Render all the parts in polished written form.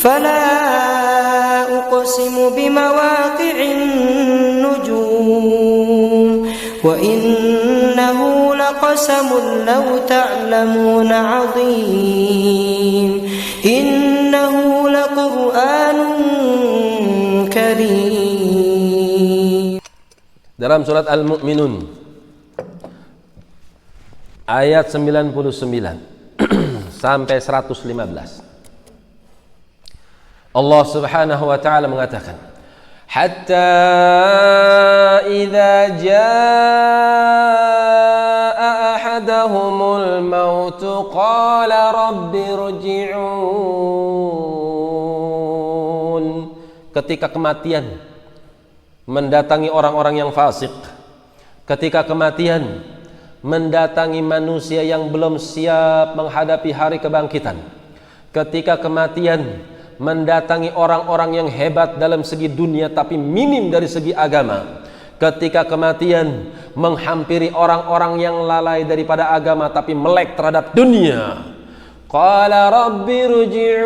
فلا أقسم بمواقع النجوم وإنه لقسم لو تعلمون عظيم إنه لقرآن كريم. Dalam surat Al-Mu'minun ayat 99 sampai 115, Allah Subhanahu wa taala mengatakan, hatta idza jaa ahadahumul maut qala rabbi rji'un. Ketika kematian mendatangi orang-orang yang fasik, ketika kematian mendatangi manusia yang belum siap menghadapi hari kebangkitan, ketika kematian mendatangi orang-orang yang hebat dalam segi dunia tapi minim dari segi agama, ketika kematian menghampiri orang-orang yang lalai daripada agama tapi melek terhadap dunia, qala rabbi rji'un,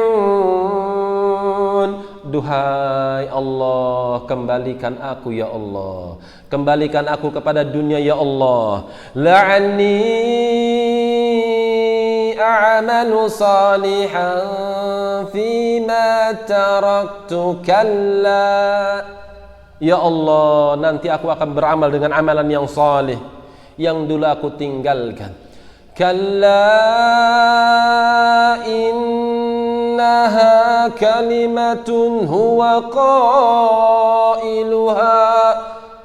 duhai Allah, kembalikan aku ya Allah, kembalikan aku kepada dunia ya Allah, la'anni a'malu salihan fima taraktu kalla. Ya Allah, nanti aku akan beramal dengan amalan yang saleh yang dulu aku tinggalkan. Kalla innaha kalimatun huwa qailuha.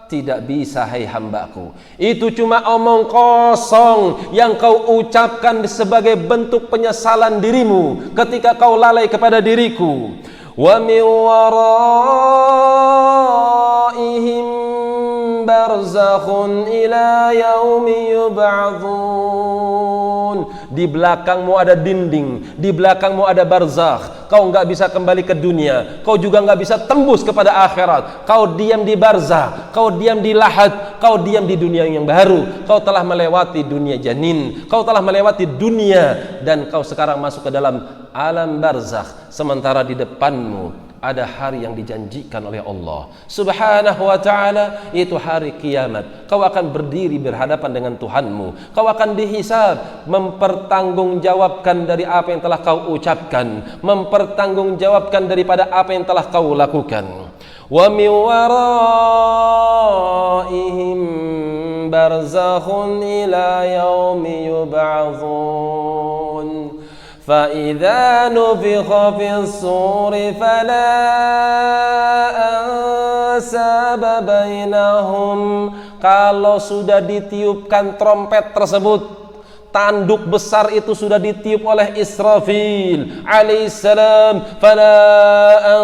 Tidak bisa, hai hambaku, itu cuma omong kosong yang kau ucapkan sebagai bentuk penyesalan dirimu ketika kau lalai kepada diriku. Wa min waraihim barzakhun ila yaumi yub'atsun. Di belakangmu ada dinding, di belakangmu ada barzakh. Kau enggak bisa kembali ke dunia, kau juga enggak bisa tembus kepada akhirat. Kau diam di barzakh, kau diam di lahat, kau diam di dunia yang baru. Kau telah melewati dunia janin, kau telah melewati dunia, dan kau sekarang masuk ke dalam alam barzakh. Sementara di depanmu ada hari yang dijanjikan oleh Allah Subhanahu wa ta'ala, yaitu hari kiamat. Kau akan berdiri berhadapan dengan Tuhanmu, kau akan dihisab, mempertanggungjawabkan dari apa yang telah kau ucapkan, mempertanggungjawabkan daripada apa yang telah kau lakukan. Wa min waraihim barzakhun ila yaumi yub'atsun. فَإِذَا نُفِخَ فِي الصُّورِ فَلَا أَنْسَابَ بَيْنَهُمْ. Kalau sudah ditiupkan trompet tersebut, tanduk besar itu sudah ditiup oleh Israfil alaihissalam, fala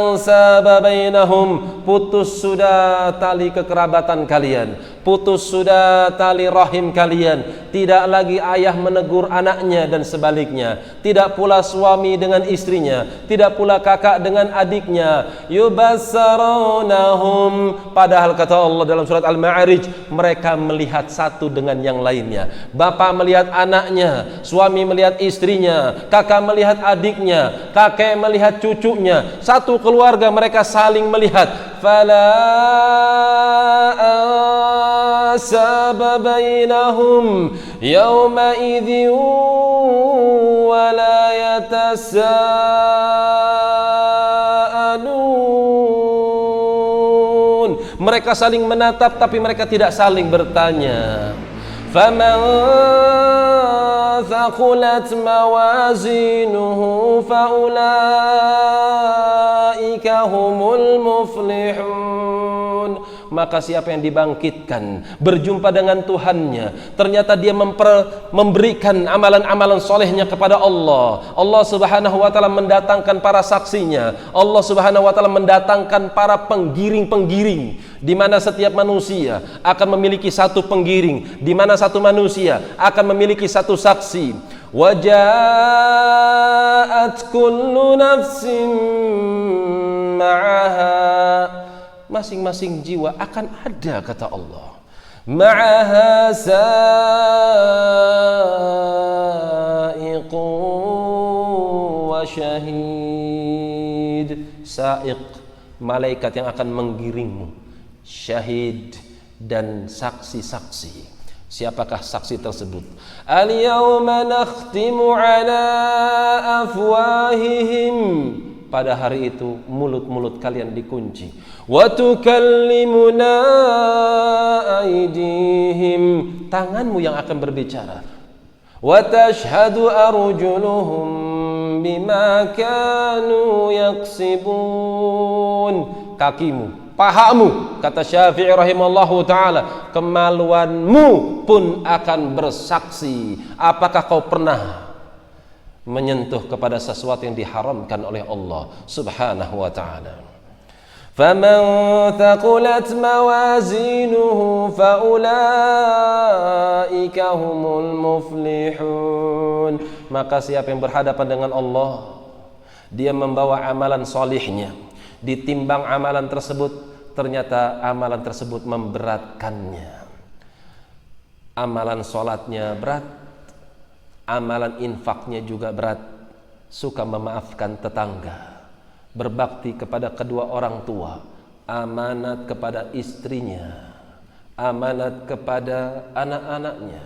ansaba bainahum, putus sudah tali kekerabatan kalian, putus sudah tali rahim kalian. Tidak lagi ayah menegur anaknya dan sebaliknya, tidak pula suami dengan istrinya, tidak pula kakak dengan adiknya. Yubassarunahum, padahal kata Allah dalam surat Al-Ma'arij, mereka melihat satu dengan yang lainnya. Bapak melihat anaknya, suami melihat istrinya, kakak melihat adiknya, kakek melihat cucunya, satu keluarga mereka saling melihat. Fala ansaba bainahum yawma idzin wala yatasaalun. Mereka saling menatap tapi mereka tidak saling bertanya. Faman thaqulat mawazinuhu faulaika humul muflihun. Maka siapa yang dibangkitkan berjumpa dengan Tuhannya, ternyata dia memberikan amalan-amalan solehnya kepada Allah, Allah Subhanahu wa ta'ala mendatangkan para saksinya, Allah Subhanahu wa ta'ala mendatangkan para penggiring-penggiring, di mana setiap manusia akan memiliki satu penggiring, di mana satu manusia akan memiliki satu saksi. Waja'at kullu nafsin ma'aha, masing-masing jiwa akan ada, kata Allah, ma'aha sa'iqun wa syahid, sa'iq, malaikat yang akan menggiringmu, syahid, dan saksi-saksi. Siapakah saksi tersebut? Al-yawma nakhtimu ala afwahihim, pada hari itu mulut-mulut kalian dikunci. Wa tukallimuna aydihim, tanganmu yang akan berbicara. Wa tashhadu arjuluhum bima kanu yaksibun, kakimu, pahamu, kata Syafi'i rahimallahu ta'ala, kemaluanmu pun akan bersaksi apakah kau pernah menyentuh kepada sesuatu yang diharamkan oleh Allah subhanahu wa ta'ala. فَمَنْ ثَقُلَتْ مَوَازِينُهُ فَأُولَئِكَ هُمُ الْمُفْلِحُونَ. Maka siapa yang berhadapan dengan Allah, dia membawa amalan solihnya, ditimbang amalan tersebut, ternyata amalan tersebut memberatkannya. Amalan sholatnya berat, amalan infaknya juga berat, suka memaafkan tetangga, berbakti kepada kedua orang tua, amanat kepada istrinya, amanat kepada anak-anaknya.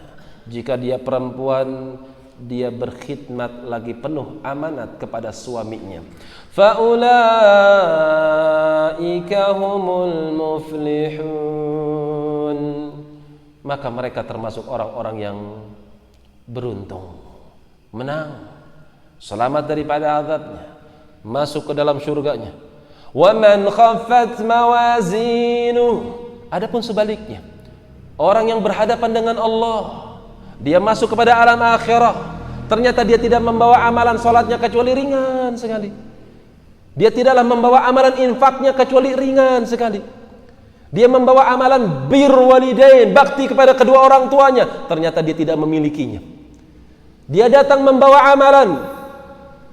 Jika dia perempuan, dia berkhidmat lagi penuh amanat kepada suaminya. Faulaika humul muflihun. Maka mereka termasuk orang-orang yang beruntung, menang, selamat daripada azabnya, masuk ke dalam surganya. Wa man khaffat mawazinuh. Adapun sebaliknya, orang yang berhadapan dengan Allah, dia masuk kepada alam akhirah, ternyata dia tidak membawa amalan salatnya kecuali ringan sekali. Dia tidaklah membawa amalan infaknya kecuali ringan sekali. Dia membawa amalan bir walidain, bakti kepada kedua orang tuanya, ternyata dia tidak memilikinya. Dia datang membawa amalan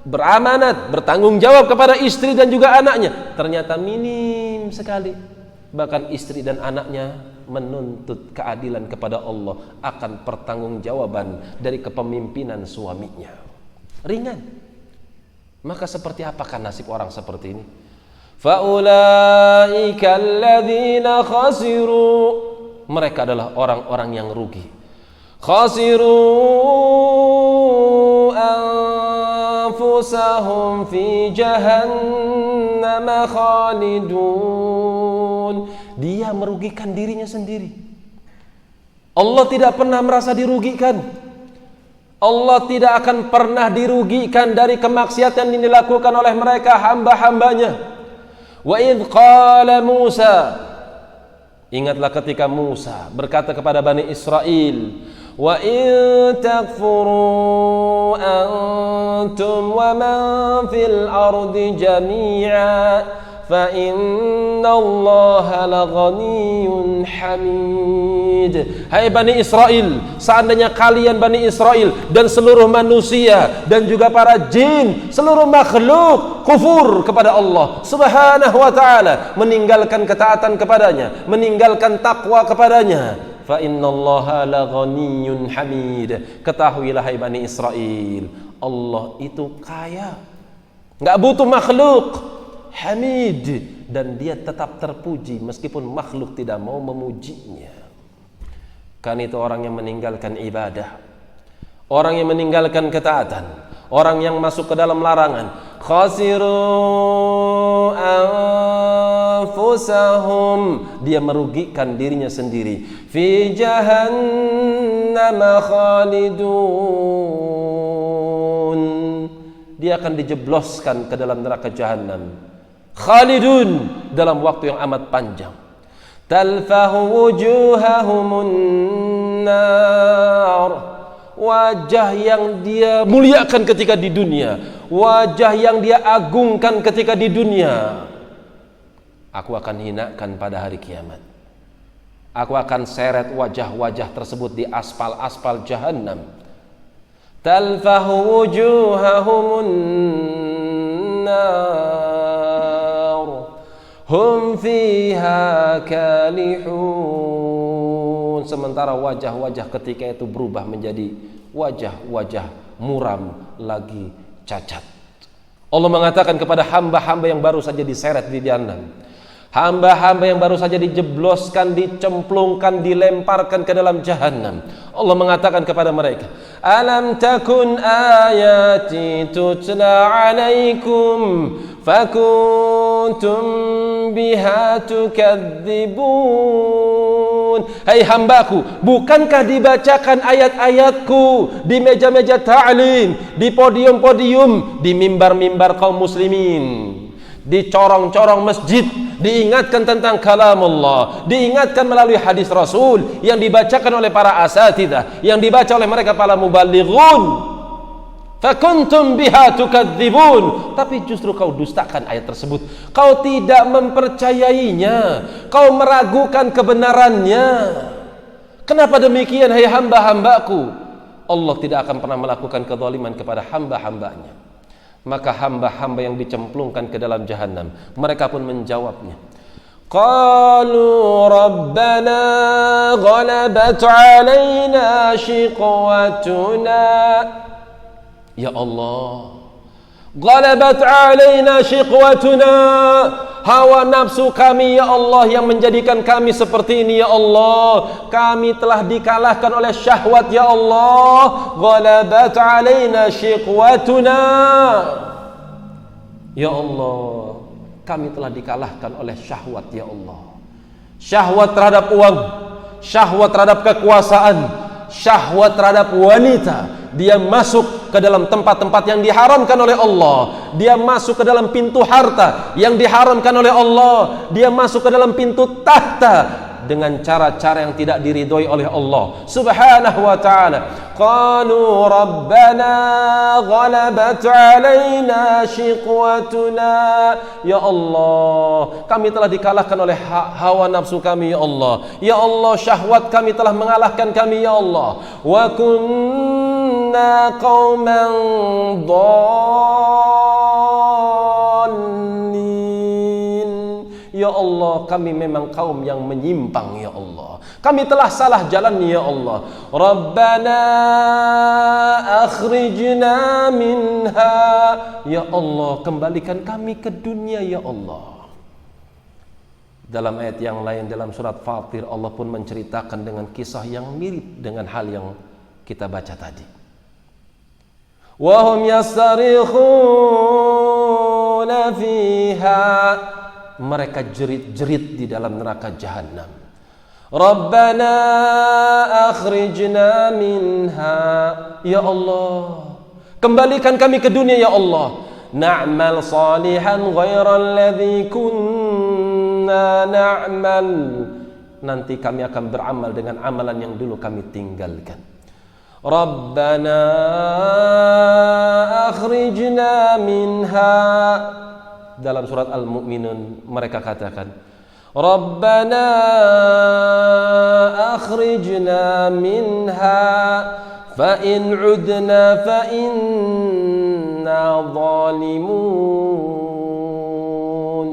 beramanat, bertanggung jawab kepada istri dan juga anaknya, ternyata minim sekali. Bahkan istri dan anaknya menuntut keadilan kepada Allah akan pertanggungjawaban dari kepemimpinan suaminya. Ringan. Maka seperti apakah nasib orang seperti ini? Faulaika alladzina khasiru, mereka adalah orang-orang yang rugi. Khasiru anfusahum fi jahannam khalidun. Dia merugikan dirinya sendiri. Allah tidak pernah merasa dirugikan. Allah tidak akan pernah dirugikan dari kemaksiatan yang dilakukan oleh mereka hamba-hambanya. Wa idh qala Musa, ingatlah ketika Musa berkata kepada Bani Israel, wa in takfuru antum wa man fil ardi jami'a fa inna Allaha laghaniyyun hamid. Hai Bani Israel, seandainya kalian Bani Israel dan seluruh manusia dan juga para jin, seluruh makhluk kufur kepada Allah subhanahu wa ta'ala, meninggalkan ketaatan kepadanya, meninggalkan takwa kepadanya, fa innallaha laghaniyyun hamid. Ketahuilah hai Bani Israel, Allah itu kaya, enggak butuh makhluk, hamid, dan dia tetap terpuji meskipun makhluk tidak mau memujinya. Kan itu orang yang meninggalkan ibadah, orang yang meninggalkan ketaatan, orang yang masuk ke dalam larangan. Khasiru anfusahum, dia merugikan dirinya sendiri. Fi jahannam khalidun, dia akan dijebloskan ke dalam neraka jahanam. Khalidun, dalam waktu yang amat panjang. Talfahu wujuhahumun nar, wajah yang dia muliakan ketika di dunia, wajah yang dia agungkan ketika di dunia, aku akan hinakan pada hari kiamat. Aku akan seret wajah-wajah tersebut di aspal-aspal jahannam. Talfahu wujuhahumun nar, hum fiha kalihun. Sementara wajah-wajah ketika itu berubah menjadi wajah-wajah muram lagi cacat. Allah mengatakan kepada hamba-hamba yang baru saja diseret di jahannam, hamba-hamba yang baru saja dijebloskan, dicemplungkan, dilemparkan ke dalam jahannam. Allah mengatakan kepada mereka, alam takun ayati tutla alaikum fakuntum biha tukadzibun. Hai hambaku, bukankah dibacakan ayat-ayatku di meja-meja ta'lim, di podium-podium, di mimbar-mimbar kaum muslimin, di corong-corong masjid, diingatkan tentang kalamullah, diingatkan melalui hadis Rasul yang dibacakan oleh para asatidzah, yang dibaca oleh mereka para muballighun. Fakuntum biha tukadzibun, tapi justru kau dustakan ayat tersebut. Kau tidak mempercayainya, kau meragukan kebenarannya. Kenapa demikian, hai hamba-hambaku? Allah tidak akan pernah melakukan kezaliman kepada hamba-hambanya. Maka hamba-hamba yang dicemplungkan ke dalam jahannam, mereka pun menjawabnya, qalu rabbana ghalabat alaina shiqwatuna. Ya Allah, ghalabat alaina shiqwatuna, hawa nafsu kami ya Allah yang menjadikan kami seperti ini ya Allah. Kami telah dikalahkan oleh syahwat ya Allah. Ghalabat alaina shiqwatuna, ya Allah, kami telah dikalahkan oleh syahwat ya Allah. Syahwat terhadap uang, syahwat terhadap kekuasaan, syahwat terhadap wanita. Dia masuk ke dalam tempat-tempat yang diharamkan oleh Allah. Dia masuk ke dalam pintu harta yang diharamkan oleh Allah. Dia masuk ke dalam pintu tahta dengan cara-cara yang tidak diridhoi oleh Allah Subhanahu wa ta'ala. Qalu rabbana ghalabat alaina shiqwatuna, ya Allah, kami telah dikalahkan oleh hawa nafsu kami ya Allah. Ya Allah, syahwat kami telah mengalahkan kami ya Allah. Wa kunna qauman dhalin, ya Allah, kami memang kaum yang menyimpang ya Allah. Kami telah salah jalan ya Allah. Rabbana akhrijna minha, ya Allah, kembalikan kami ke dunia ya Allah. Dalam ayat yang lain dalam surat Fatir, Allah pun menceritakan dengan kisah yang mirip dengan hal yang kita baca tadi. Wa hum yastarikhuna fiha, mereka jerit-jerit di dalam neraka jahanam. Rabbana akhrijna minha, ya Allah, kembalikan kami ke dunia ya Allah. Na'mal salihan ghairal ladzi kunna na'mal, nanti kami akan beramal dengan amalan yang dulu kami tinggalkan. Rabbana akhrijna minha, dalam surat Al-Mu'minun mereka katakan, Rabbana akhrijna minha fa in udna fa inna zalimun.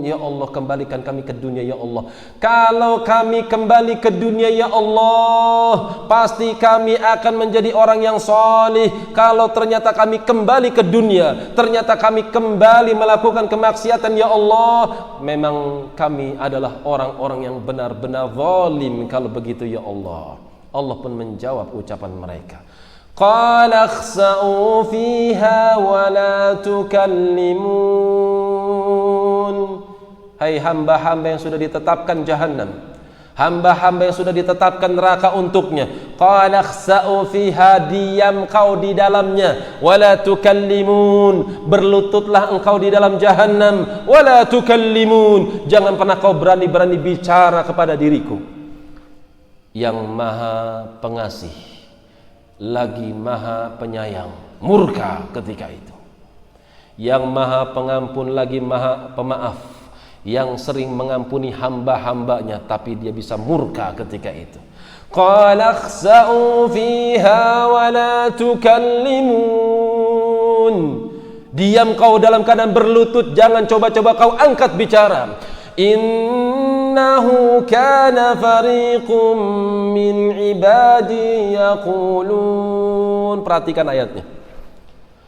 Ya Allah, kembalikan kami ke dunia ya Allah. Kalau kami kembali ke dunia ya Allah, pasti kami akan menjadi orang yang salih. Kalau ternyata kami kembali ke dunia, ternyata kami kembali melakukan kemaksiatan ya Allah, memang kami adalah orang-orang yang benar-benar zalim kalau begitu ya Allah. Allah pun menjawab ucapan mereka. Qala khsa'u fiha wa la tukallimun. Hai hamba-hamba yang sudah ditetapkan jahannam, hamba-hamba yang sudah ditetapkan neraka untuknya. Qala khsa'u fiha, diam kau di dalamnya. Wala tukallimun, berlututlah engkau di dalam jahannam. Wala tukallimun, jangan pernah kau berani-berani bicara kepada diriku yang maha pengasih lagi maha penyayang. Murka ketika itu. Yang maha pengampun lagi maha pemaaf, yang sering mengampuni hamba-hambanya, tapi dia bisa murka ketika itu. Qala khsa'u fiha wa la tukallimun, diam kau dalam keadaan berlutut, jangan coba-coba kau angkat bicara. Innahu kana fariqum min ibadi yaqulun, perhatikan ayatnya.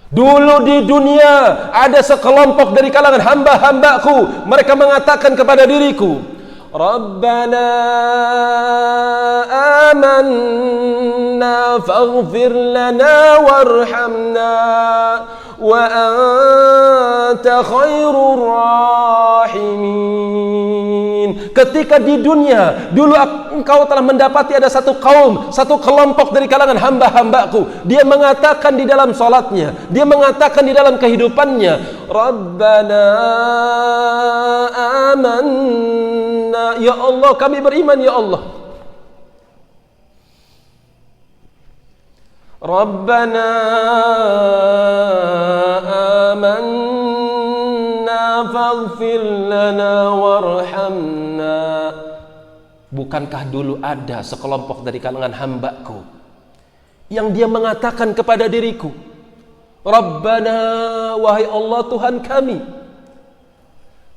Dulu di dunia ada sekelompok dari kalangan hamba-hambaku, mereka mengatakan kepada diriku, Rabbana amanna faghfir lana warhamna wa anta khairur rahimin. Ketika di dunia dulu engkau telah mendapati ada satu kaum, satu kelompok dari kalangan hamba-hambaku, dia mengatakan di dalam salatnya, dia mengatakan di dalam kehidupannya, Rabbana amanna, ya Allah kami beriman ya Allah. Rabbana amanna faghfir lana warhamna. Bukankah dulu ada sekelompok dari kalangan hambaku yang dia mengatakan kepada diriku, Rabbana, wahai Allah Tuhan kami,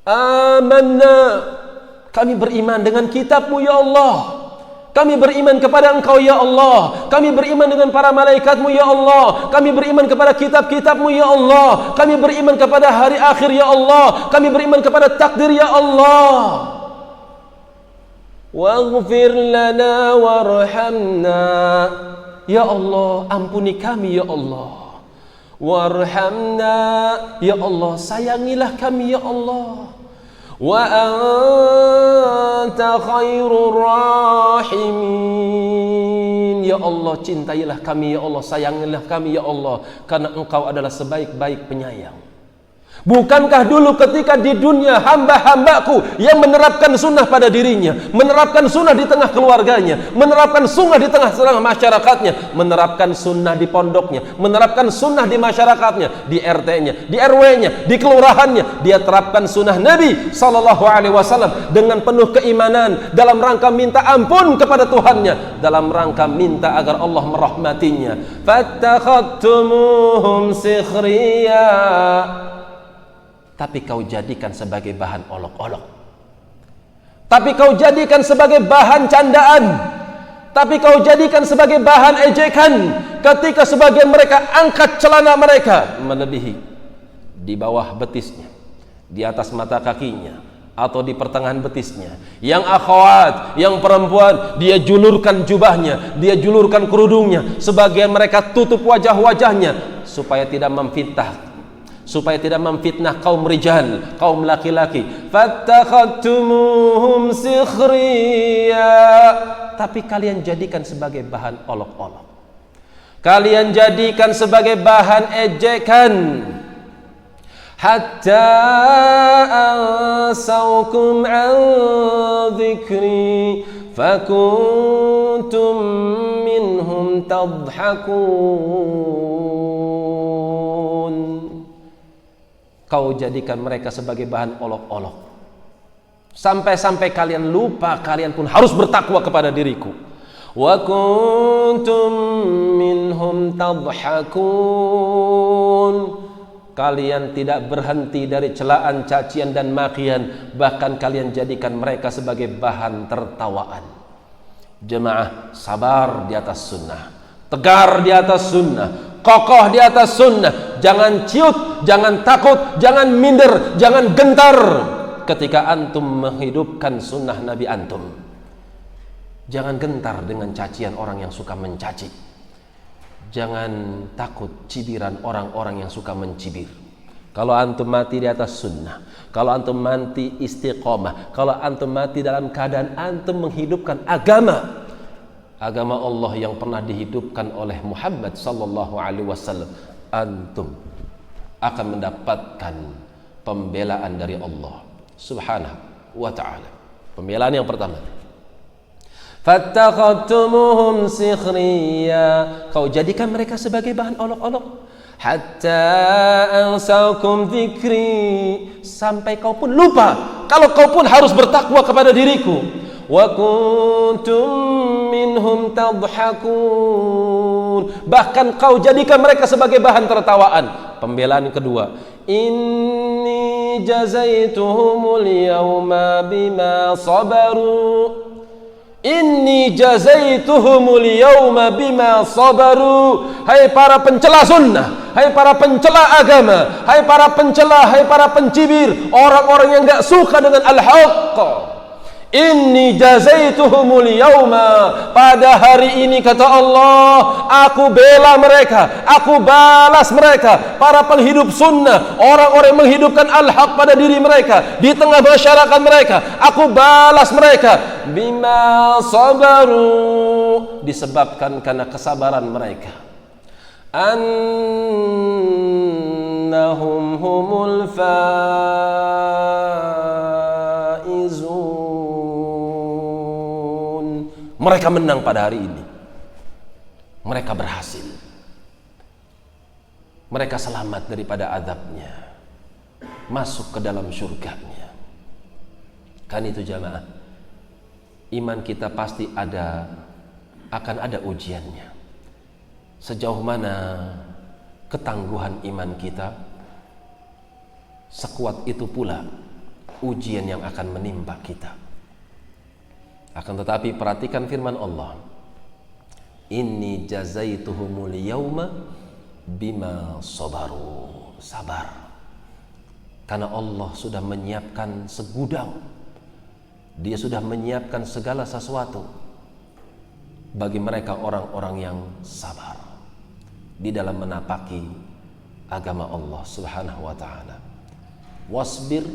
amanna, kami beriman dengan kitab-Mu ya Allah, kami beriman kepada Engkau ya Allah, kami beriman dengan para malaikat-Mu ya Allah, kami beriman kepada kitab-kitab-Mu ya Allah, kami beriman kepada hari akhir ya Allah, kami beriman kepada takdir ya Allah. Waghfir lana warhamna, ya Allah ampuni kami ya Allah. Warhamna, ya Allah sayangilah kami ya Allah. Wa anta khairur rahimin, ya Allah cintailah kami ya Allah, sayangilah kami ya Allah, karena Engkau adalah sebaik-baik penyayang. Bukankah dulu ketika di dunia hamba-hambaku yang menerapkan sunnah pada dirinya, menerapkan sunnah di tengah keluarganya, menerapkan sunnah di tengah-tengah masyarakatnya, menerapkan sunnah di pondoknya, menerapkan sunnah di masyarakatnya, di RT-nya, di RW-nya, di kelurahannya, dia terapkan sunnah Nabi SAW dengan penuh keimanan, dalam rangka minta ampun kepada Tuhannya, dalam rangka minta agar Allah merahmatinya. Fattakhadtumuhum sikhriya, tapi kau jadikan sebagai bahan olok-olok, tapi kau jadikan sebagai bahan candaan, tapi kau jadikan sebagai bahan ejekan. Ketika sebagian mereka angkat celana mereka melebihi di bawah betisnya, di atas mata kakinya, atau di pertengahan betisnya. Yang akhwat, yang perempuan, dia julurkan jubahnya, dia julurkan kerudungnya, sebagian mereka tutup wajah-wajahnya supaya tidak memfitnah, supaya tidak memfitnah kaum rijal, kaum laki-laki. Fattakhadtumuhum sikhriya, tapi kalian jadikan sebagai bahan olok-olok, kalian jadikan sebagai bahan ejekan. Hatta ansaukum an dzikri fakuntum minhum tadhakun. Kau jadikan mereka sebagai bahan olok-olok, sampai-sampai kalian lupa kalian pun harus bertakwa kepada diriku. Wa kuntum minhum tadhakun, kalian tidak berhenti dari celaan, cacian dan makian, bahkan kalian jadikan mereka sebagai bahan tertawaan. Jemaah, sabar di atas sunnah, tegar di atas sunnah, kokoh di atas sunnah. Jangan ciut, jangan takut, jangan minder, jangan gentar ketika antum menghidupkan sunnah Nabi antum. Jangan gentar dengan cacian orang yang suka mencaci. Jangan takut cibiran orang-orang yang suka mencibir. Kalau antum mati di atas sunnah, kalau antum mati istiqomah, kalau antum mati dalam keadaan antum menghidupkan agama Allah yang pernah dihidupkan oleh Muhammad sallallahu alaihi wasallam, antum akan mendapatkan pembelaan dari Allah Subhanahu wa ta'ala. Pembelaan yang pertama, fattakhadtumuhum sikhriya, kau jadikan mereka sebagai bahan olok-olok. Hatta ansaukum dzikri, sampai kau pun lupa kalau kau pun harus bertakwa kepada diriku. Wa kuntum minhum tadhakun, bahkan kau jadikan mereka sebagai bahan tertawaan. Pembelaan yang kedua, inni jazaituhumul yawma bima sabaru Inni jazaituhumul yawma bima sabaru. Hai para pencela sunnah, hai para pencela agama, hai para pencela, hai para pencibir, orang-orang yang enggak suka dengan al-haqq. Inni jazaituhumul yawma, pada hari ini kata Allah, aku bela mereka, aku balas mereka, para penghidup sunnah, orang-orang yang menghidupkan al-haq pada diri mereka, di tengah masyarakat mereka, aku balas mereka bima sabaru, disebabkan karena kesabaran mereka. Annahum humul faizun, mereka menang pada hari ini. Mereka berhasil. Mereka selamat daripada azabnya, masuk ke dalam surganya. Kan itu jamaah, iman kita pasti akan ada ujiannya. Sejauh mana ketangguhan iman kita, sekuat itu pula ujian yang akan menimpa kita. Akan tetapi perhatikan firman Allah, inni jazaituhumul yawma bima sabaru. Sabar, karena Allah sudah menyiapkan segudang, Dia sudah menyiapkan segala sesuatu bagi mereka orang-orang yang sabar di dalam menapaki agama Allah Subhanahu wa ta'ala. Wasbir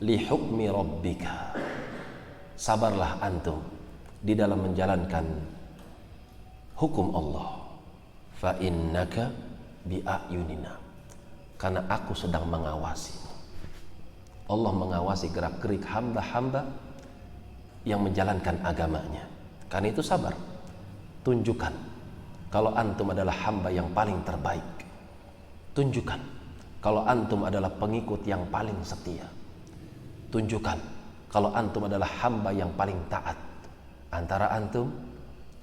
li hukmi rabbika, sabarlah antum di dalam menjalankan hukum Allah. Fa innaka bi ayunina, karena aku sedang mengawasi. Allah mengawasi gerak-gerik hamba-hamba yang menjalankan agamanya. Karena itu sabar. Tunjukkan kalau antum adalah hamba yang paling terbaik. Tunjukkan kalau antum adalah pengikut yang paling setia. Tunjukkan kalau antum adalah hamba yang paling taat antara antum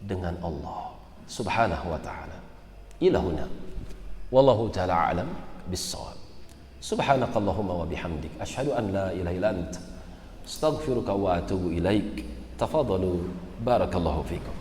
dengan Allah Subhanahu wa ta'ala. Ilahuna wallahu ta'ala a'lam bis-shawab. Subhanakallahumma wa bihamdik, asyhadu an la ilaha illa anta, astaghfiruka wa atubu ilaik. Tafadhalu, barakallahu fikum.